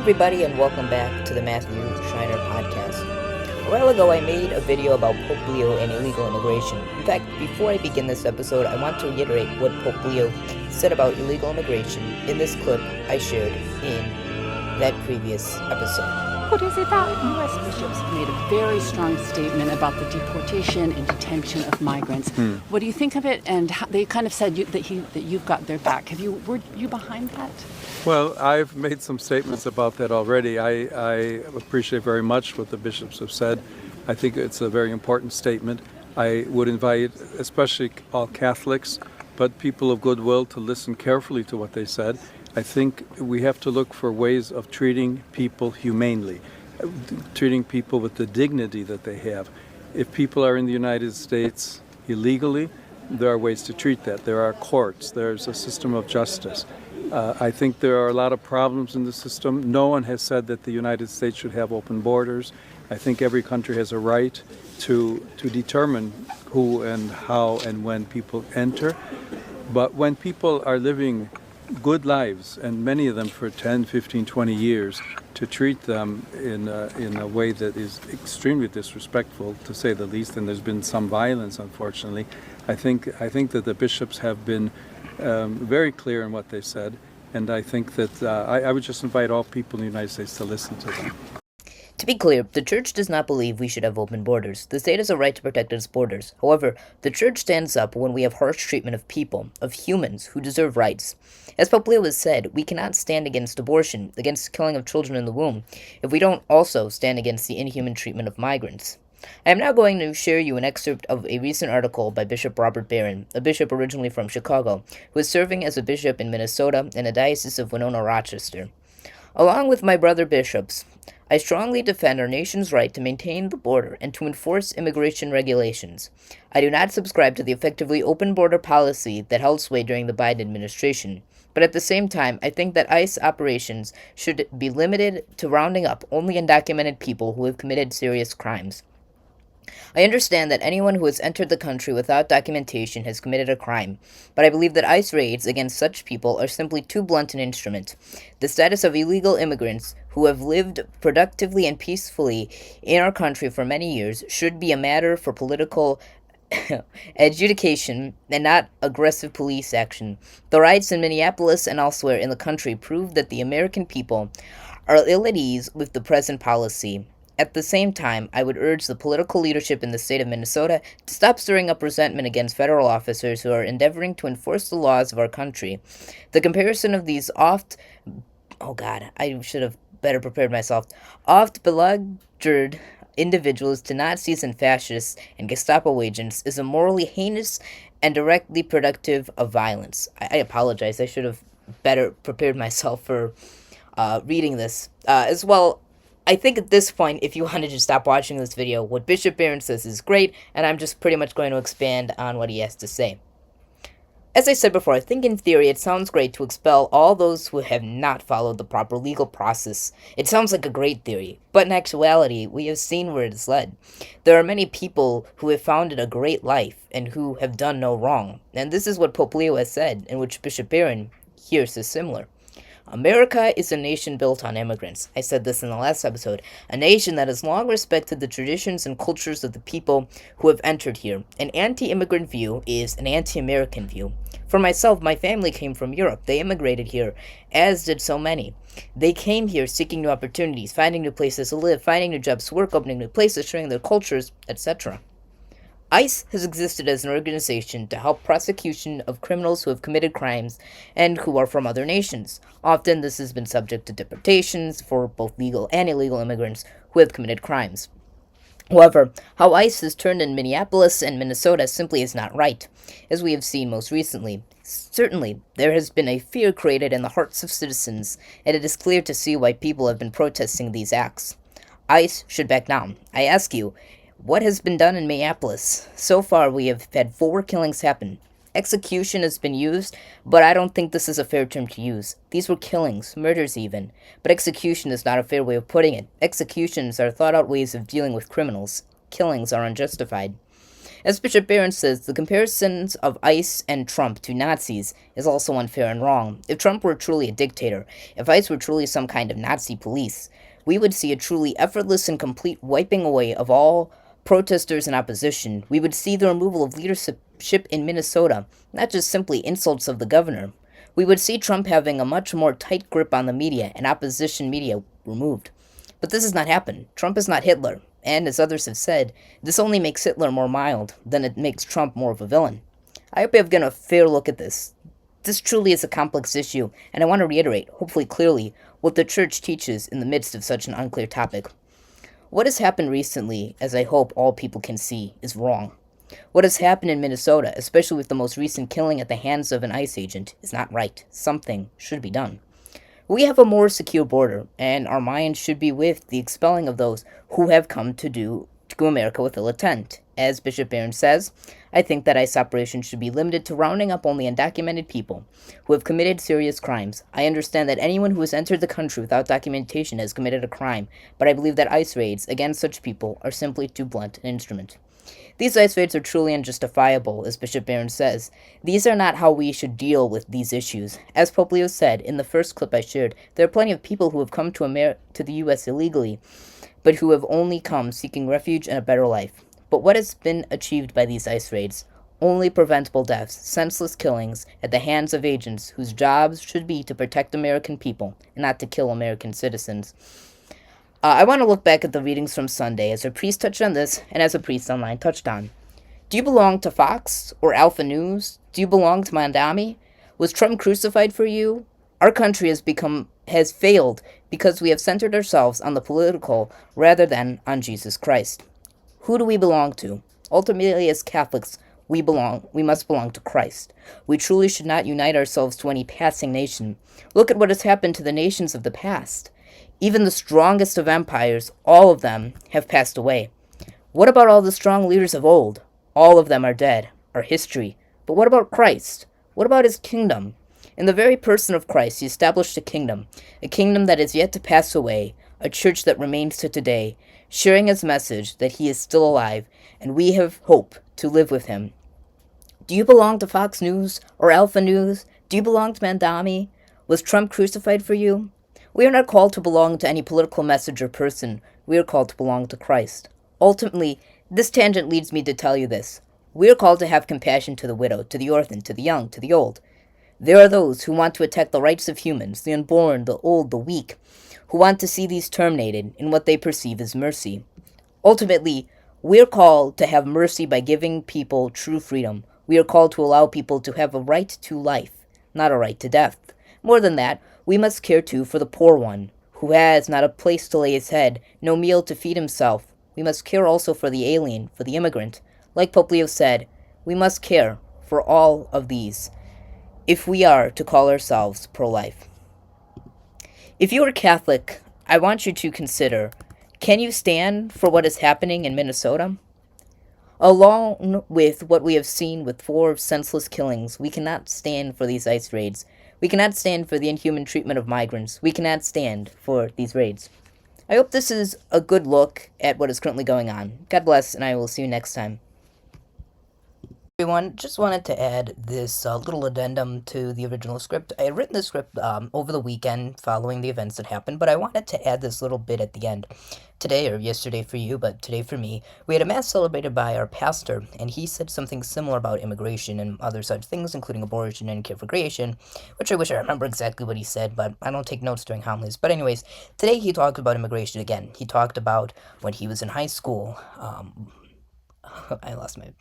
everybody, and welcome back to the Matthew Schreiner podcast. A while ago, I made a video about Pope Leo and illegal immigration. In fact, before I begin this episode, I want to reiterate what Pope Leo said about illegal immigration in this clip I shared in that previous episode. What is it that U.S. bishops made a very strong statement about the deportation and detention of migrants? What do you think of it? And how, they kind of said that you've got their back. Were you behind that? Well, I've made some statements about that already. I appreciate very much what the bishops have said. I think it's a very important statement. I would invite especially all Catholics, but people of goodwill to listen carefully to what they said. I think we have to look for ways of treating people humanely, treating people with the dignity that they have. If people are in the United States illegally, there are ways to treat that. There are courts. There's a system of justice. I think there are a lot of problems in the system. No one has said that the United States should have open borders. I think every country has a right to determine who and how and when people enter. But when people are living good lives, and many of them for 10, 15, 20 years, to treat them in a way that is extremely disrespectful, to say the least, and there's been some violence, unfortunately. I think that the bishops have been very clear in what they said, and I think that I would just invite all people in the United States to listen to them. To be clear, the Church does not believe we should have open borders. The state has a right to protect its borders. However, the Church stands up when we have harsh treatment of people, of humans, who deserve rights. As Pope Leo has said, we cannot stand against abortion, against the killing of children in the womb, if we don't also stand against the inhuman treatment of migrants. I am now going to share you an excerpt of a recent article by Bishop Robert Barron, a bishop originally from Chicago, who is serving as a bishop in Minnesota in the Diocese of Winona-Rochester. Along with my brother bishops, I strongly defend our nation's right to maintain the border and to enforce immigration regulations. I do not subscribe to the effectively open border policy that held sway during the Biden administration. But at the same time, I think that ICE operations should be limited to rounding up only undocumented people who have committed serious crimes. I understand that anyone who has entered the country without documentation has committed a crime, but I believe that ICE raids against such people are simply too blunt an instrument. The status of illegal immigrants who have lived productively and peacefully in our country for many years should be a matter for political adjudication and not aggressive police action. The riots in Minneapolis and elsewhere in the country prove that the American people are ill at ease with the present policy. At the same time, I would urge the political leadership in the state of Minnesota to stop stirring up resentment against federal officers who are endeavoring to enforce the laws of our country. The comparison of these I should have better prepared myself, oft-beleaguered individuals to Nazis and fascists and Gestapo agents is a morally heinous and directly productive of violence. I apologize. I should have better prepared myself for reading this. As well, I think at this point, if you wanted to stop watching this video, what Bishop Barron says is great, and I'm just pretty much going to expand on what he has to say. As I said before, I think in theory it sounds great to expel all those who have not followed the proper legal process. It sounds like a great theory, but in actuality, we have seen where it has led. There are many people who have founded a great life and who have done no wrong, and this is what Pope Leo has said, in which Bishop Barron here says similar. America is a nation built on immigrants. I said this in the last episode. A nation that has long respected the traditions and cultures of the people who have entered here. An anti-immigrant view is an anti-American view. For myself, my family came from Europe. They immigrated here, as did so many. They came here seeking new opportunities, finding new places to live, finding new jobs to work, opening new places, sharing their cultures, etc. ICE has existed as an organization to help prosecution of criminals who have committed crimes and who are from other nations. Often this has been subject to deportations for both legal and illegal immigrants who have committed crimes. However, how ICE has turned in Minneapolis and Minnesota simply is not right, as we have seen most recently. Certainly, there has been a fear created in the hearts of citizens, and it is clear to see why people have been protesting these acts. ICE should back down. I ask you, what has been done in Minneapolis? So far, we have had 4 killings happen. Execution has been used, but I don't think this is a fair term to use. These were killings, murders even. But execution is not a fair way of putting it. Executions are thought-out ways of dealing with criminals. Killings are unjustified. As Bishop Barron says, the comparisons of ICE and Trump to Nazis is also unfair and wrong. If Trump were truly a dictator, if ICE were truly some kind of Nazi police, we would see a truly effortless and complete wiping away of all protesters and opposition. We would see the removal of leadership in Minnesota, not just simply insults of the governor. We would see Trump having a much more tight grip on the media and opposition media removed. But this has not happened. Trump is not Hitler, and as others have said, this only makes Hitler more mild than it makes Trump more of a villain. I hope you have gotten a fair look at this. This truly is a complex issue, and I want to reiterate, hopefully clearly, what the church teaches in the midst of such an unclear topic. What has happened recently, as I hope all people can see, is wrong. What has happened in Minnesota, especially with the most recent killing at the hands of an ICE agent, is not right. Something should be done. We have a more secure border, and our minds should be with the expelling of those who have come to America with ill intent. As Bishop Barron says, I think that ICE operations should be limited to rounding up only undocumented people who have committed serious crimes. I understand that anyone who has entered the country without documentation has committed a crime, but I believe that ICE raids against such people are simply too blunt an instrument. These ICE raids are truly unjustifiable, as Bishop Barron says. These are not how we should deal with these issues. As Pope Leo said in the first clip I shared, there are plenty of people who have come to the U.S. illegally, but who have only come seeking refuge and a better life. But what has been achieved by these ICE raids? Only preventable deaths, senseless killings at the hands of agents whose jobs should be to protect American people and not to kill American citizens. I want to look back at the readings from Sunday, as a priest touched on this, and as a priest online touched on. Do you belong to Fox or Alpha News? Do you belong to Mandami? Was Trump crucified for you? Our country has failed because we have centered ourselves on the political rather than on Jesus Christ. Who do we belong to? Ultimately, as Catholics, we must belong to Christ. We truly should not unite ourselves to any passing nation. Look at what has happened to the nations of the past. Even the strongest of empires, all of them, have passed away. What about all the strong leaders of old? All of them are dead, are history. But what about Christ? What about his kingdom? In the very person of Christ, he established a kingdom that is yet to pass away, a church that remains to today, sharing his message that he is still alive, and we have hope to live with him. Do you belong to Fox News or Alpha News? Do you belong to Mandami? Was Trump crucified for you? We are not called to belong to any political message or person. We are called to belong to Christ. Ultimately, this tangent leads me to tell you this. We are called to have compassion to the widow, to the orphan, to the young, to the old. There are those who want to attack the rights of humans, the unborn, the old, the weak, who want to see these terminated in what they perceive as mercy. Ultimately, we are called to have mercy by giving people true freedom. We are called to allow people to have a right to life, not a right to death. More than that, we must care too for the poor one, who has not a place to lay his head, no meal to feed himself. We must care also for the alien, for the immigrant. Like Pope Leo said, we must care for all of these if we are to call ourselves pro-life. If you are Catholic, I want you to consider, can you stand for what is happening in Minnesota? Along with what we have seen with 4 senseless killings, we cannot stand for these ICE raids. We cannot stand for the inhuman treatment of migrants. We cannot stand for these raids. I hope this is a good look at what is currently going on. God bless, and I will see you next time. Everyone, just wanted to add this little addendum to the original script. I had written the script over the weekend following the events that happened, but I wanted to add this little bit at the end. Today, or yesterday for you, but today for me, we had a mass celebrated by our pastor, and he said something similar about immigration and other such things, including abortion and care for creation, which I wish I remember exactly what he said, but I don't take notes during homilies. But anyways, today he talked about immigration again. He talked about when he was in high school. I lost my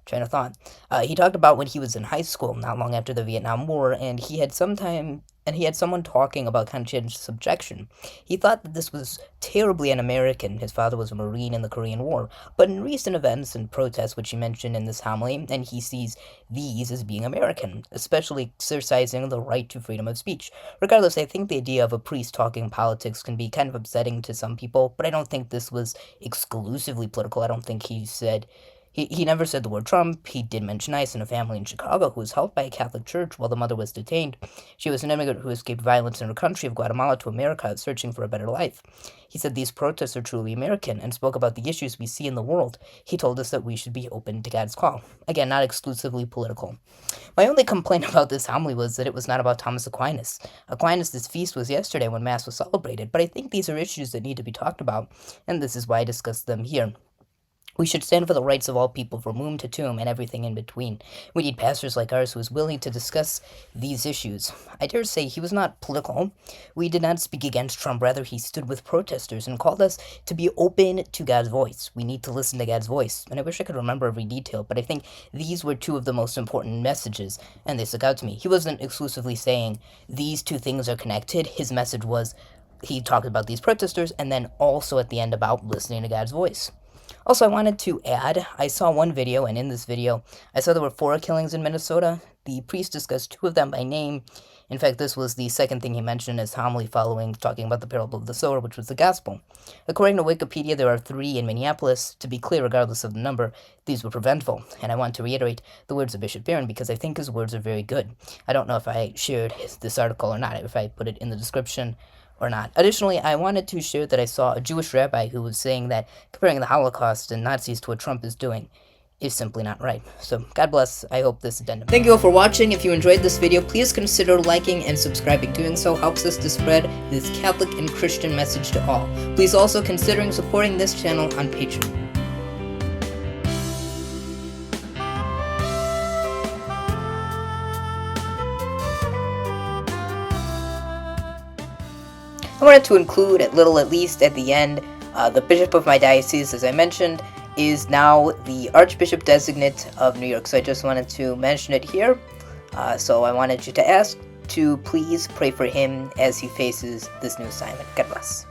train of thought. He talked about when he was in high school, not long after the Vietnam War, and he had someone talking about conscientious subjection. He thought that this was terribly un-American. His father was a Marine in the Korean War, but in recent events and protests, which he mentioned in this homily, and he sees these as being American, especially exercising the right to freedom of speech. Regardless, I think the idea of a priest talking politics can be kind of upsetting to some people, but I don't think this was exclusively political. I don't think he said He never said the word Trump. He did mention ICE and a family in Chicago who was helped by a Catholic church while the mother was detained. She was an immigrant who escaped violence in her country of Guatemala to America, searching for a better life. He said these protests are truly American and spoke about the issues we see in the world. He told us that we should be open to God's call. Again, not exclusively political. My only complaint about this homily was that it was not about Thomas Aquinas. Aquinas' feast was yesterday when Mass was celebrated, but I think these are issues that need to be talked about, and this is why I discuss them here. We should stand for the rights of all people from womb to tomb and everything in between. We need pastors like ours who is willing to discuss these issues. I dare say he was not political. We did not speak against Trump. Rather, he stood with protesters and called us to be open to God's voice. We need to listen to God's voice. And I wish I could remember every detail, but I think these were two of the most important messages, and they stuck out to me. He wasn't exclusively saying these two things are connected. His message was, he talked about these protesters, and then also at the end about listening to God's voice. Also, I wanted to add, I saw one video, and in this video, I saw there were 4 killings in Minnesota. The priest discussed 2 of them by name. In fact, this was the second thing he mentioned in his homily following talking about the parable of the sower, which was the gospel. According to Wikipedia, there are 3 in Minneapolis. To be clear, regardless of the number, these were preventable. And I want to reiterate the words of Bishop Barron because I think his words are very good. I don't know if I shared this article or not, if I put it in the description or not. Additionally, I wanted to share that I saw a Jewish rabbi who was saying that comparing the Holocaust and Nazis to what Trump is doing is simply not right. So, God bless. I hope this addendum. Thank you all for watching. If you enjoyed this video, please consider liking and subscribing. Doing so helps us to spread this Catholic and Christian message to all. Please also consider supporting this channel on Patreon. I wanted to include, at least at the end, the bishop of my diocese, as I mentioned, is now the Archbishop Designate of New York. So I just wanted to mention it here. So I wanted you to ask to please pray for him as he faces this new assignment. God bless.